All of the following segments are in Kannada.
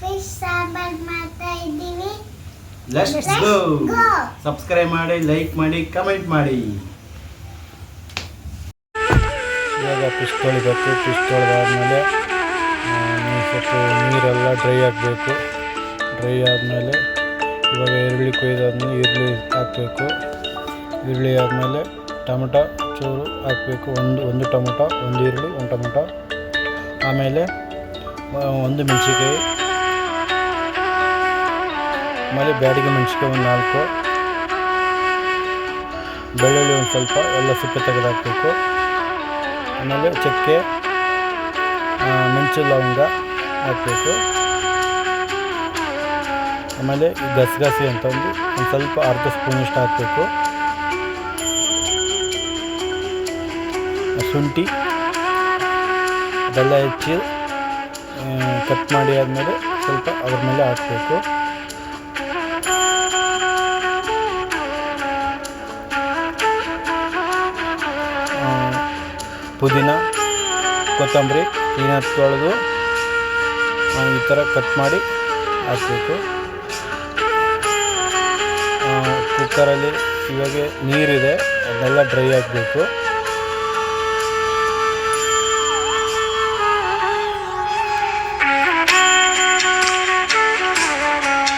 ಫಿಶ್ ಸಾಂಬಾರ್ ಮಾಡ್ತಾ ಇದ್ದೀವಿ. Let's go. ಸಬ್ಸ್ಕ್ರೈಬ್ ಮಾಡಿ, ಲೈಕ್ ಮಾಡಿ, ಕಮೆಂಟ್ ಮಾಡಿ. ಇವಾಗ ಫಿಶ್ ತೊಳಿಬೇಕು. ಫಿಶ್ ತೊಳೆದಾದ್ಮೇಲೆ ಸ್ವಲ್ಪ ನೀರೆಲ್ಲ ಡ್ರೈ ಆಗಬೇಕು. ಡ್ರೈ ಆದಮೇಲೆ ಇವಾಗ ಈರುಳ್ಳಿ ಕೊಯ್ದಾದ್ಮೇಲೆ ಈರುಳ್ಳಿ ಹಾಕಬೇಕು. ಈರುಳ್ಳಿ ಆದಮೇಲೆ ಟೊಮೊಟೊ ಚೂರು ಹಾಕಬೇಕು. ಒಂದು ಟೊಮೊಟೊ, ಒಂದು ಈರುಳ್ಳಿ, ಒಂದು ಟೊಮೊಟೊ, ಆಮೇಲೆ ಒಂದು ಮೆಣಸಿನ್ಕಾಯಿ, ಆಮೇಲೆ ಬ್ಯಾಡಿಗೆ ಮೆಣಸಿನ್ಕಾಯಿ ಒಂದು 4, ಬೆಳ್ಳುಳ್ಳಿ ಒಂದು ಸ್ವಲ್ಪ ಎಲ್ಲ ಸಿಪ್ಪೆ ತೆಗೆದು ಹಾಕಬೇಕು. ಆಮೇಲೆ ಚಕ್ಕೆ, ಮೆಣಸು, ಲವಂಗ ಹಾಕಬೇಕು. ಆಮೇಲೆ ಈ ಗಸಗಸೆ ಅಂತಂದು ಒಂದು ಸ್ವಲ್ಪ ಅರ್ಧ ಸ್ಪೂನಷ್ಟು ಹಾಕಬೇಕು. ಶುಂಠಿ ಅದೆಲ್ಲ ಹೆಚ್ಚಿ ಕಟ್ ಮಾಡಿ ಆದಮೇಲೆ ಸ್ವಲ್ಪ ಅದ್ರ ಮೇಲೆ ಹಾಕಬೇಕು. ಪುದೀನ, ಕೊತ್ತಂಬರಿ ಕ್ಲೀನಾಗಿ ತೊಳೆದು ಈ ಥರ ಕಟ್ ಮಾಡಿ ಹಾಕಬೇಕು. ಕುಕ್ಕರಲ್ಲಿ ಇವಾಗ ನೀರಿದೆ, ಅದನ್ನೆಲ್ಲ ಡ್ರೈ ಆಗಬೇಕು.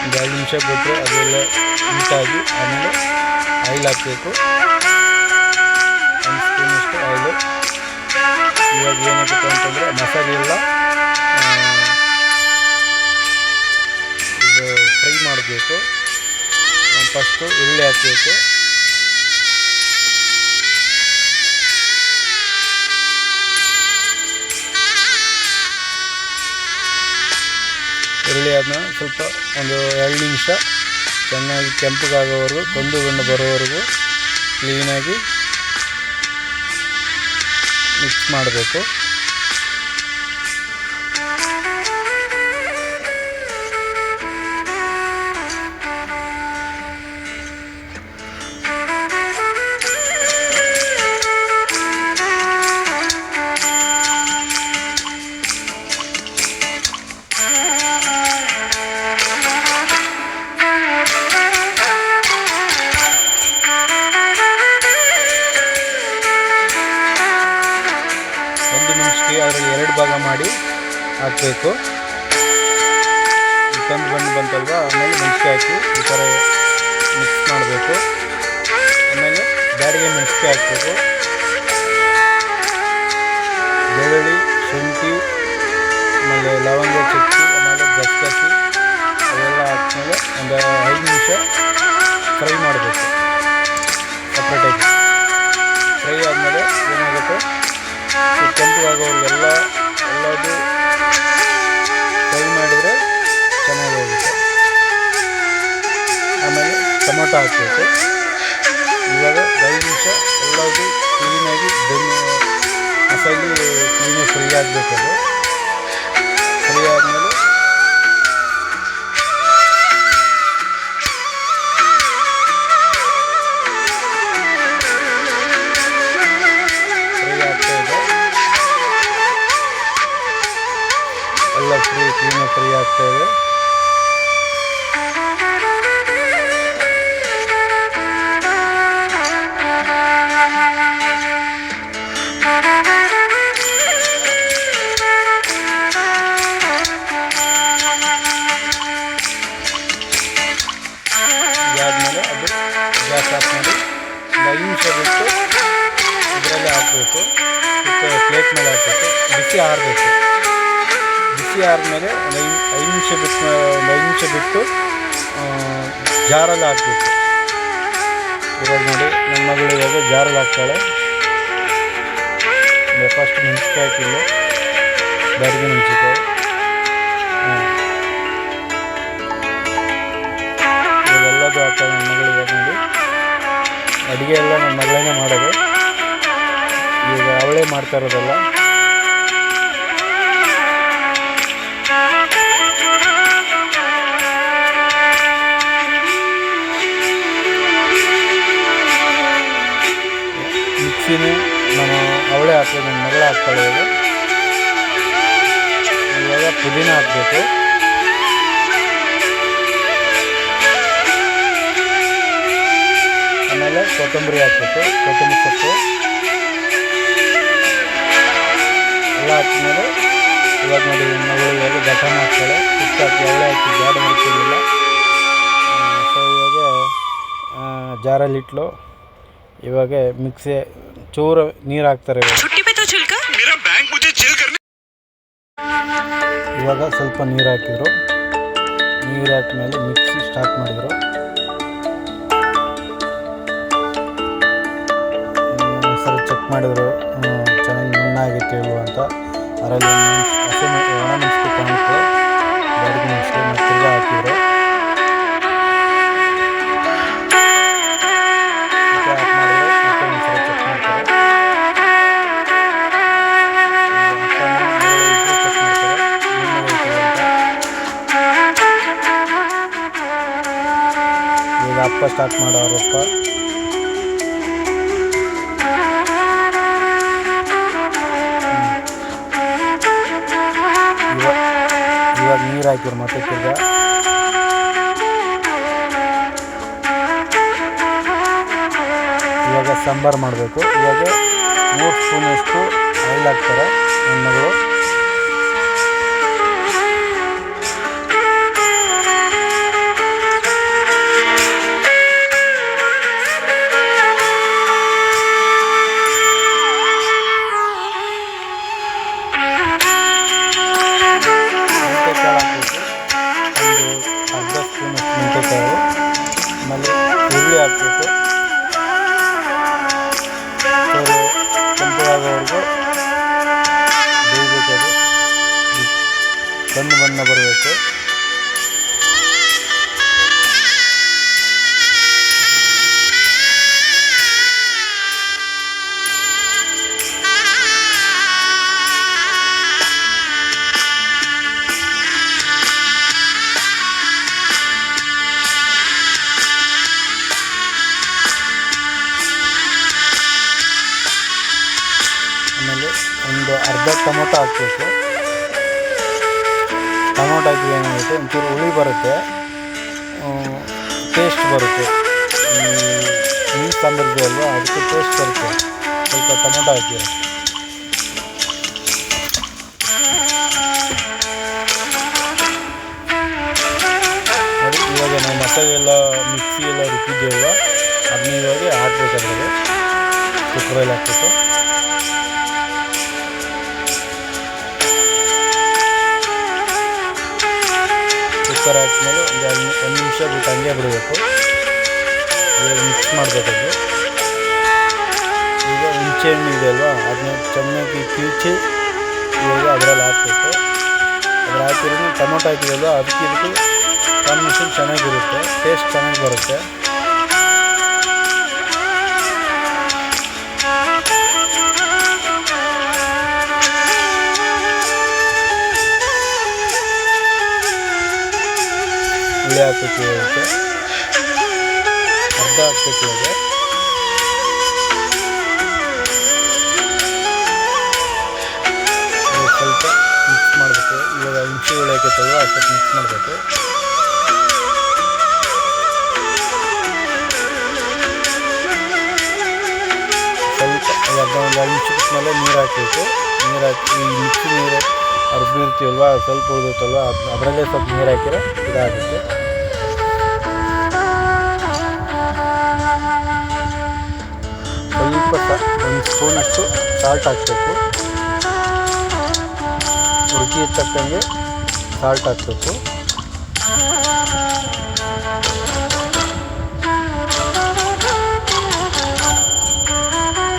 ಒಂದು 2 ನಿಮಿಷ ಬಿಟ್ಟರೆ ಅದೆಲ್ಲ ನೀಟಾಗಿ. ಆಮೇಲೆ ಆಯಿಲ್ ಹಾಕಬೇಕು, 1 ಸ್ಪೂನಷ್ಟು ಆಯಿಲು. ಇವಾಗ ಏನಾಗುತ್ತೆ ಅಂತಂದರೆ ಮಸಾಲೆ ಎಲ್ಲ ಇದು ಫ್ರೈ ಮಾಡಬೇಕು. ಫಸ್ಟು ಈರುಳ್ಳಿ ಹಾಕಬೇಕು. ಈರುಳ್ಳಿ ಆದಮೇಲೆ ಸ್ವಲ್ಪ ಒಂದು 2 ನಿಮಿಷ ಚೆನ್ನಾಗಿ ಕೆಂಪಗಾಗೋವರೆಗೂ, ಕಂದು ಬಣ್ಣ ಬರೋವರೆಗೂ ಕ್ಲೀನಾಗಿ ಮಿಕ್ಸ್ ಮಾಡಬೇಕು. ಅದರಲ್ಲಿ 2 ಭಾಗ ಮಾಡಿ ಹಾಕಬೇಕು. ಕಂದು ಬಣ್ಣ ಬಂತಲ್ವ, ಆಮೇಲೆ ಮೆಣಸಿನ್ಕಾಯಿ ಹಾಕಿ ಈ ಥರ ಮಿಕ್ಸ್ ಮಾಡಬೇಕು. ಆಮೇಲೆ ಬ್ಯಾಡಿಗೆ ಮೆಣಸಿನ್ಕಾಯಿ ಹಾಕಬೇಕು. ಬೆಳ್ಳುಳ್ಳಿ, ಶುಂಠಿ, ಆಮೇಲೆ ಲವಂಗ, ಚಕ್ಕೆ, ಆಮೇಲೆ ಗಸಗಸೆ ಅವೆಲ್ಲ ಹಾಕಿದ್ಮೇಲೆ ಒಂದು 5 ನಿಮಿಷ ಫ್ರೈ ಮಾಡಬೇಕು ಸಪ್ರೇಟಾಗಿ. ಫ್ರೈ ಆದಮೇಲೆ ಏನಾಗುತ್ತೆ, ಕೆಂಪಗಾಗೋರಿಗೆಲ್ಲ ಎಲ್ಲದು ಫ್ರೈ ಮಾಡಿದರೆ ಚೆನ್ನಾಗಿ ಹೋಗುತ್ತೆ. ಆಮೇಲೆ ಟೊಮೊಟೊ ಹಾಕಬೇಕು. ಇವಾಗ 5 ನಿಮಿಷ ಎಲ್ಲದು ಕ್ಲೀನಾಗಿ ಮಸಾಲೆ ಕ್ಲೀನಾಗಿ ಫ್ರೈ ಆಗಬೇಕು. ಅದು ಫ್ರೈ ಆದಮೇಲೆ ಎಲ್ಲ ಕ್ಲೀನಾಗಿ ಫ್ರೈ ಆಗ್ತಾಯಿದೆ. ಇದಾದಮೇಲೆ ಅದು ಗ್ಯಾಸ್ ಆಫ್ ಮಾಡಿ ಒಂದು 5 ನಿಮಿಷ ಬಿಟ್ಟು ಇದರಲ್ಲಿ ಹಾಕಬೇಕು. ಪ್ಲೇಟ್ ಮೇಲೆ ಹಾಕಬೇಕು. ಬಿಸಿ ಆರಬೇಕು. ಬಿಸಿ ಆದಮೇಲೆ ಒಂದು 5 ನಿಮಿಷ ಬಿಟ್ಟು ಜಾರಲ್ಲಿ ಹಾಕಬೇಕು. ಇವಾಗ ನೋಡಿ ನನ್ನ ಮಗಳು ಇವಾಗ ಜಾರಲ್ಲಿ ಹಾಕ್ತಾಳೆ. ಫಸ್ಟ್ ಮೆಣಸಿನ್ಕಾಯಿ ಹಾಕಿಲ್ಲ, ಬ್ಯಾಡಿಗೆ ಮೆಣಸಿನ್ಕಾಯಿ. ಇವಾಗೆಲ್ಲದು ಹಾಕ್ತಾಳೆ ನನ್ನ ಮಗಳು. ಇವಾಗ ನೋಡಿ ಅಡುಗೆ ಎಲ್ಲ ನನ್ನ ಮಗಳೇ ಮಾಡೋದು. ಈಗ ಅವಳೇ ಮಾಡ್ತಾ ಇರೋದಲ್ಲ. ಮಿಕ್ಸಿನೇ ಅವಳೇ ಹಾಕ್ಬೇಕು, ನನ್ನ ಮಗಳೇ ಹಾಕ್ತಾಳೆ. ಇವಾಗ ಪುದೀನ ಹಾಕಬೇಕು. ಕೊತ್ತಂಬರಿ ಹಾಕಬೇಕು, ಕೊತ್ತಂಬರಿ ಸೊಪ್ಪು ಎಲ್ಲ ಹಾಕಿದ್ಮೇಲೆ ಇವಾಗ ನೋಡಿ ಮಗಳು ಇವಾಗ ಘಟನೆ ಹಾಕ್ತಾಳೆ. ಸುತ್ತ ಹಾಕಿ ಎಳ್ಳೆ ಹಾಕಿ ಜಾಡ ಮಾಡ್ತಿರಲಿಲ್ಲ. ಸೊ ಇವಾಗ ಜಾರಲ್ಲಿ ಇಟ್ಲು. ಇವಾಗ ಮಿಕ್ಸಿ ಚೂರು ನೀರು ಹಾಕ್ತಾರೆ. ಇವಾಗ ಸ್ವಲ್ಪ ನೀರು ಹಾಕಿದ್ರು. ನೀರು ಹಾಕಿದ್ಮೇಲೆ ಮಿಕ್ಸಿ ಸ್ಟಾರ್ಟ್ ಮಾಡಿದರು. ಸರಿ ಚೆಕ್ ಮಾಡಿದರು ಚೆನ್ನಾಗಿ ನುಣ್ಣಾಗಿತ್ತು ಇಲ್ವ ಅಂತ. ಅದರಲ್ಲಿ ಒಣ ಮೆಣಸಿಗೆ ಕಾಣುತ್ತೆ, ಬಾಡಿಗೆ ಮೆಣಸಿಗೆ ಮತ್ತು ತಿರ್ಗಾ ಹಾಕಿದ್ರು. ಮತ್ತೆ ಆಫ್ ಮಾಡಿದ್ರು. ಮತ್ತೆ ಒಂದ್ಸಲ ಚೆಕ್ ಮಾಡ್ತಾರೆ. ಚೆಕ್ ಮಾಡ್ತಾರೆ ಅಂತ. ಈಗ ಅಪ್ಪ ಸ್ಟಾರ್ಟ್ ಮಾಡೋರಪ್ಪ. ಇವಾಗ ನೀರು ಹಾಕಿರು ಮತ್ತೆ ತಿರ್ಗಾ. ಇವಾಗ ಸಾಂಬಾರು ಮಾಡಬೇಕು. ಇವಾಗ 3 ಸ್ಪೂನಷ್ಟು ಆಯಿಲ್ ಹಾಕ್ತಾರೆ ಹೆಣ್ಣುಗಳು. ಒಂದು 1/2 ಸ್ಪೂನಷ್ಟು ಮೆಂತ್ಯಕಾಳು, ಆಮೇಲೆ ಈರುಳ್ಳಿ ಹಾಕಬೇಕು. ಕೆಂಪಗಾಗೋವರೆಗೂ ಬೇಯಬೇಕು. ಅದು ಕಂದು ಬಣ್ಣ ಬರಬೇಕು. ಆಮೇಲೆ ಒಂದು ಅರ್ಧ ಟೊಮೊಟೊ ಹಾಕಬೇಕು. ಟೊಮೊಟೊ ಹಾಕಿ ಏನಾಗುತ್ತೆ, ಒಂಚೂರು ಹುಳಿ ಬರುತ್ತೆ, ಟೇಸ್ಟ್ ಬರುತ್ತೆ. ಮೀನು ಸಾಂಬಾರು ಅಲ್ವಾ, ಅದಕ್ಕೆ ಟೇಸ್ಟ್ ಬರುತ್ತೆ. ಸ್ವಲ್ಪ ಟೊಮೊಟೊ ಹಾಕಿ. ನೋಡಿ ಇವಾಗ ನಾವು ಮಸಾಲೆ ಎಲ್ಲ ಮಿಕ್ಸಿ ಎಲ್ಲ ರುಬ್ಬಿದ್ದೇವಲ್ಲ, ಅದನ್ನ ಇವಾಗ ಹಾಕ್ಬೇಕಾದ್ರೆ ಕುಕ್ಕರಲ್ಲಿ ಹಾಕ್ಬೇಕು. ಕುಕ್ಕರ್ ಹಾಕಿದ್ಮೇಲೆ ಒಂದು ನಿಮಿಷ ಬಿಟ್ಟು ಹಂಗೆ ಬಿಡಬೇಕು. ಇವಾಗ ಮಿಕ್ಸ್ ಮಾಡಬೇಕದು. ಈಗ ಹುಣಸೆ ಹಣ್ಣು ಇದೆ ಅಲ್ವಾ, ಅದನ್ನ ಚೆನ್ನಾಗಿ ಕಿವುಚಿ ಇವಾಗ ಅದರಲ್ಲಿ ಹಾಕಬೇಕು. ಅದ್ರ ಹಾಕಿದ್ರೆ ಟೊಮೊಟೊ ಹಾಕಿದಲ್ವ, ಅದಕ್ಕೆ ಇದಕ್ಕೆ ಕಾಂಬಿನೇಷನ್ ಚೆನ್ನಾಗಿರುತ್ತೆ, ಟೇಸ್ಟ್ ಚೆನ್ನಾಗಿ ಬರುತ್ತೆ. ಹುಳಿ ಹಾಕಬೇಕು. ಇರುತ್ತೆ ಅರ್ಧ ಹಾಕಬೇಕು. ಇವಾಗ ಸ್ವಲ್ಪ ಮಿಕ್ಸ್ ಮಾಡಬೇಕು. ಇವಾಗ ಹುಣಸೆ ಹುಳಿ ಹಾಕೈತಲ್ವ, ಸ್ವಲ್ಪ ಮಿಕ್ಸ್ ಮಾಡಬೇಕು. ಸ್ವಲ್ಪ ಒಂದು 2 ನಿಮಿಷ ಬಿಟ್ಮೇಲೆ ನೀರು ಹಾಕಬೇಕು. ನೀರು ಹಾಕಿ ಈ ಮಿಕ್ಸಿ ನೀರು ಅರ್ಬಿರ್ತೀವಲ್ವ, ಸ್ವಲ್ಪ ಉಳಿದುತ್ತಲ್ವ, ಅದರಲ್ಲೇ ಸ್ವಲ್ಪ ನೀರು ಹಾಕಿದ್ರೆ ಇದಾಗುತ್ತೆ. ಸ್ವಲ್ಪ 1 ಸ್ಪೂನಷ್ಟು ಸಾಲ್ಟ್ ಹಾಕಬೇಕು. ರುಚಿಗೆ ತಕ್ಕಂಗೆ ಸಾಲ್ಟ್ ಹಾಕಬೇಕು.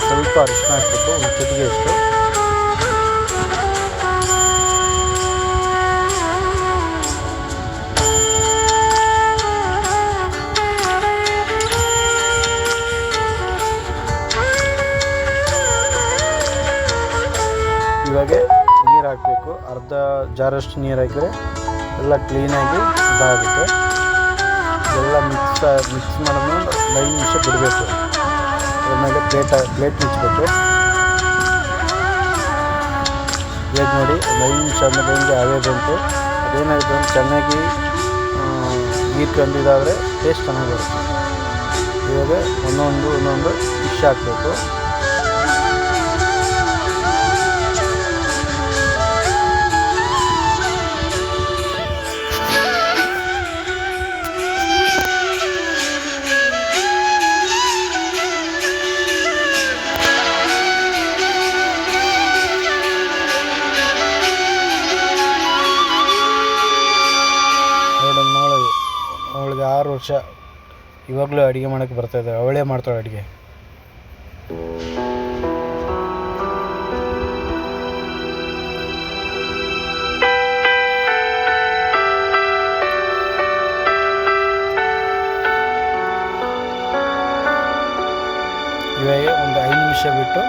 ಸ್ವಲ್ಪ ಅರಿಶಿನ ಹಾಕಬೇಕು, ಒಂದು ಚಿಟಿಕೆ ಅಷ್ಟು. ಇವಾಗ ನೀರು ಹಾಕಬೇಕು. ಅರ್ಧ ಜಾರಷ್ಟು ನೀರು ಹಾಕಿದ್ರೆ ಎಲ್ಲ ಕ್ಲೀನಾಗಿ ಇದಾಗುತ್ತೆ. ಎಲ್ಲ ಮಿಕ್ಸ್ ಮಾಡಿದ್ಮೇಲೆ 5 ನಿಮಿಷ ಬಿಡಬೇಕು. ಆಮೇಲೆ ಪ್ಲೇಟ್ ಮುಚ್ಚಬೇಕು. ಇವಾಗ ನೋಡಿ 5 ನಿಮಿಷ ಆದಮೇಲೆ ಹಿಂಗೆ ಅವೇ ಬಂತು. ಅದೇನಾಗುತ್ತೆ ಅಂದರೆ ಚೆನ್ನಾಗಿ ನೀರು ಕಂಡಿದ್ದಾದರೆ ಟೇಸ್ಟ್ ಚೆನ್ನಾಗಿ ಬರುತ್ತೆ. ಇವಾಗ ಒಂದೊಂದು ಫಿಶ್ ಹಾಕಬೇಕು. ಅವಳಿಗೆ 6 ವರ್ಷ, ಇವಾಗಲೂ ಅಡುಗೆ ಮಾಡೋಕ್ಕೆ ಬರ್ತಾಯಿದೆ. ಅವಳೇ ಮಾಡ್ತಾಳೆ ಅಡುಗೆ. ಇವಾಗ ಒಂದು 5 ನಿಮಿಷ ಬಿಟ್ಟು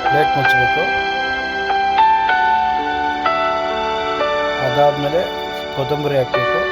ಪ್ಲೇಟ್ ಮುಚ್ಚಬೇಕು. ಅದಾದಮೇಲೆ ಕೊತ್ತಂಬರಿ ಹಾಕಬೇಕು.